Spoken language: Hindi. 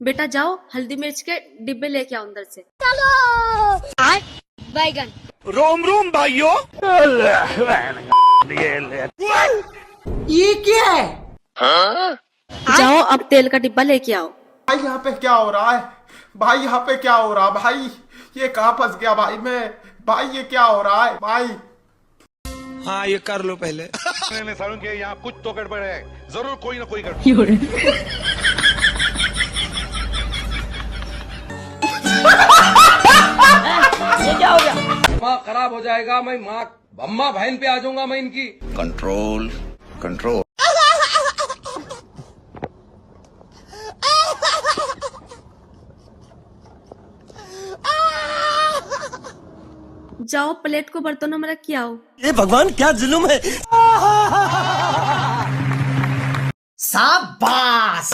बेटा जाओ हल्दी मिर्च के डिब्बे लेके आओ अंदर से। बैगन। रोम रोम भाइयों। ये क्या है? जाओ अब तेल का डिब्बा लेके आओ। भाई यहाँ पे क्या हो रहा है? भाई यहाँ पे क्या हो रहा है? भाई ये कहाँ फंस गया भाई मैं? भाई ये क्या हो रहा है भाई? हाँ ये कर लो पहले। मैंने सारुण के यहाँ कुछ तो गड़बड़ है, जरूर कोई ना कोई गड़बड़। ये क्या हो गया? माँ खराब हो जाएगा, मैं माँ अम्मा बहन पे आ जाऊंगा मैं इनकी। Control control. जाओ प्लेट को बर्तनों में रख के आओ। ये भगवान क्या जुल्म है। शाबाश।